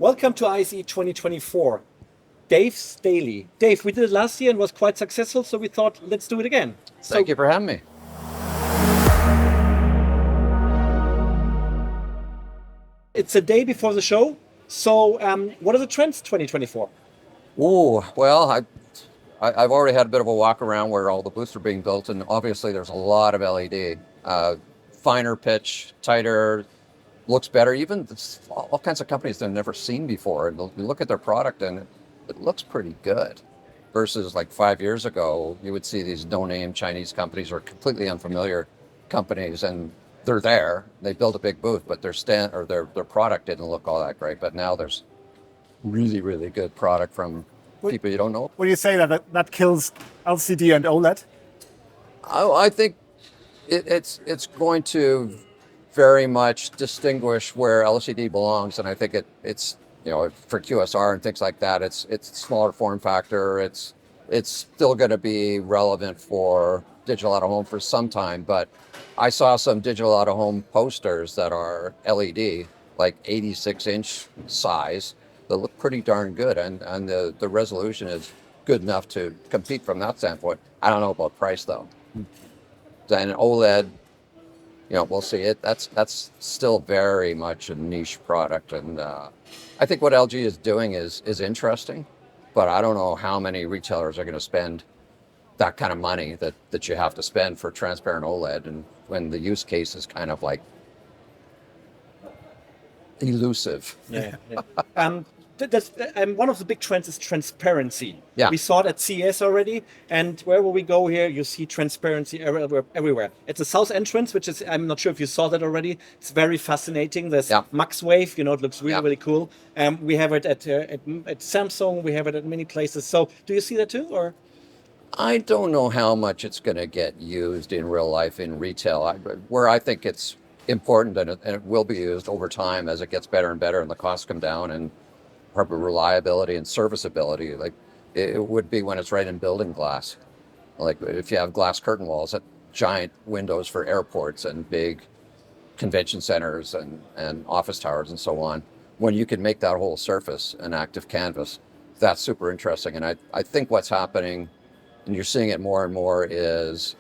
Welcome to ISE 2024, Dave's Daily. Dave, we did it last year and was quite successful, so we thought, let's do it again. Thank you for having me. It's a day before the show, so what are the trends 2024? Oh, well, I've already had a bit of a walk around where all the booths are being built, and obviously there's a lot of LED. Finer pitch, tighter, looks better. Even all kinds of companies that I've never seen before. And you look at their product and it looks pretty good. Versus like 5 years ago, you would see these no-name Chinese companies or completely unfamiliar companies, and they're there. They build a big booth, but their product didn't look all that great. But now there's really, really good product from people you don't know. Would you say that kills LCD and OLED? I think it's going to very much distinguish where LCD belongs, and I think it's for QSR and things like that. It's smaller form factor. It's still going to be relevant for digital out of home for some time. But I saw some digital out of home posters that are LED, like 86-inch size, that look pretty darn good, and the resolution is good enough to compete from that standpoint. I don't know about price though. Then OLED, we'll see it. That's still very much a niche product, and I think what LG is doing is interesting, but I don't know how many retailers are going to spend that kind of money that you have to spend for transparent OLED, and when the use case is kind of like elusive. Yeah. One of the big trends is transparency. Yeah. We saw it at CES already, and wherever we go here, you see transparency everywhere. It's a south entrance, which is, I'm not sure if you saw that already. It's very fascinating. There's Max Wave, it looks really, really cool. We have it at Samsung, we have it at many places. So do you see that too, or? I don't know how much it's going to get used in real life in retail. Where I think it's important, and it will be used over time as it gets better and better and the costs come down, and probably reliability and serviceability, like it would be when it's right in building glass. Like if you have glass curtain walls at giant windows for airports and big convention centers and office towers and so on, when you can make that whole surface an active canvas, that's super interesting. And I think what's happening, and you're seeing it more and more, is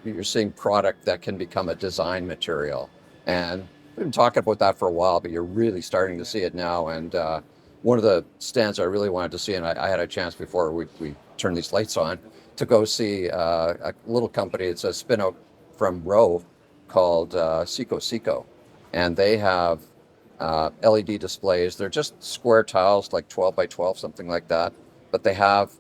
you're seeing product that can become a design material. And we've been talking about that for a while, but you're really starting to see it now. And one of the stands I really wanted to see, and I had a chance before we turned these lights on, to go see a little company. It's a spin-out from Rowe called Schieker. And they have LED displays. They're just square tiles, like 12 by 12, something like that. But they have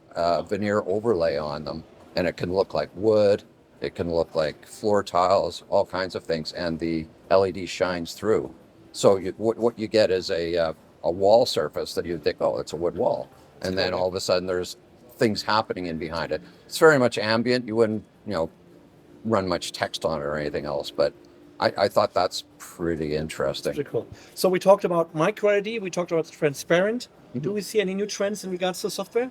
veneer overlay on them. And it can look like wood. It can look like floor tiles, all kinds of things. And the LED shines through. So what you get is a wall surface that you think, oh, it's a wood wall. And then all of a sudden there's things happening in behind it. It's very much ambient. You wouldn't, run much text on it or anything else. But I thought that's pretty interesting. Pretty cool. So we talked about micro LED, we talked about transparent. Do we see any new trends in regards to software?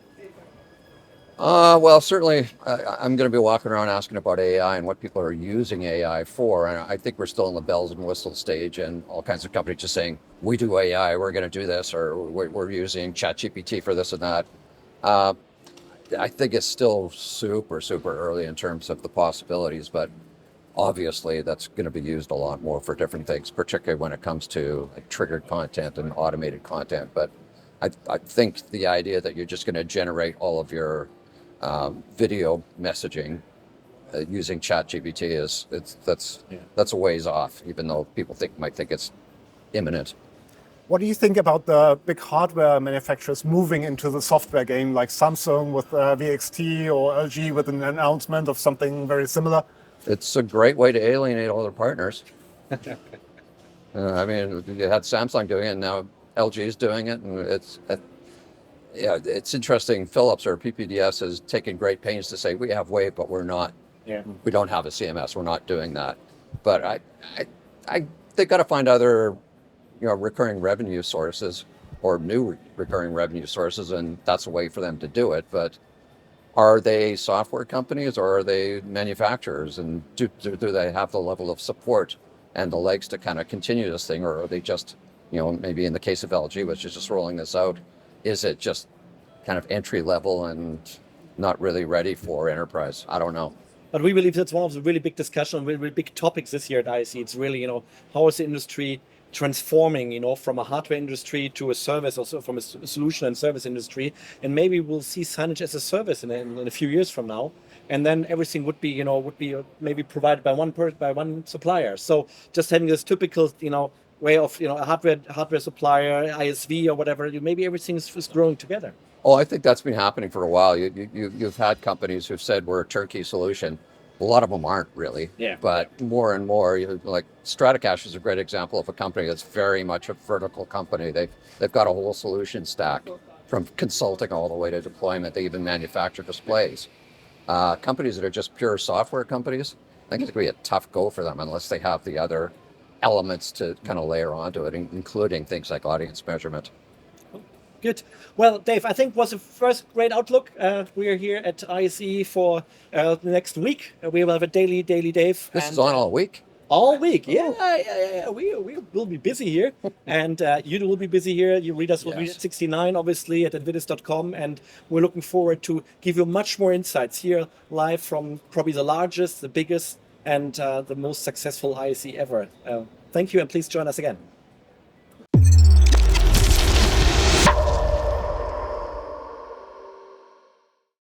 Well, certainly I'm going to be walking around asking about AI and what people are using AI for. And I think we're still in the bells and whistles stage, and all kinds of companies just saying, we do AI, we're going to do this, or we're using ChatGPT for this and that. I think it's still super, super early in terms of the possibilities, but obviously that's going to be used a lot more for different things, particularly when it comes to like triggered content and automated content. But I think the idea that you're just going to generate all of your video messaging using ChatGPT that's a ways off, even though people might think it's imminent. What do you think about the big hardware manufacturers moving into the software game, like Samsung with VXT or LG with an announcement of something very similar? It's a great way to alienate all their partners. I mean, you had Samsung doing it, and now LG is doing it, and it's interesting. Philips or PPDS has taken great pains to say we have Wave, but we're not. Yeah. We don't have a CMS. We're not doing that. But they got to find other, recurring revenue sources or new recurring revenue sources, and that's a way for them to do it. But are they software companies or are they manufacturers? And do they have the level of support and the legs to kind of continue this thing, or are they just maybe in the case of LG, which is just rolling this out, is it just kind of entry level and not really ready for enterprise? I don't know. But we believe that's one of the really big discussion, really big topics this year at ISE. It's really, how is the industry transforming, from a hardware industry to a service, also from a solution and service industry. And maybe we'll see signage as a service in a few years from now. And then everything would be maybe provided by one supplier. So just having this typical, way of, a hardware supplier, ISV or whatever, maybe everything is growing together. Oh, I think that's been happening for a while. You've had companies who've said we're a turnkey solution. A lot of them aren't really. Yeah. But more and more, like Stratacache is a great example of a company that's very much a vertical company. They've got a whole solution stack from consulting all the way to deployment. They even manufacture displays. Companies that are just pure software companies, I think it's going to be a tough go for them unless they have the other elements to kind of layer onto it, including things like audience measurement. Good. Well, Dave, I think was the first great outlook. We are here at ISE for the next week. We will have a daily Dave. This is on all week? All week, yeah. We will be busy here, and you will be busy here. You read us will read at 69, obviously, at advidis.com, and we're looking forward to give you much more insights here live from probably the largest, the biggest, and the most successful ISE ever. Thank you, and please join us again.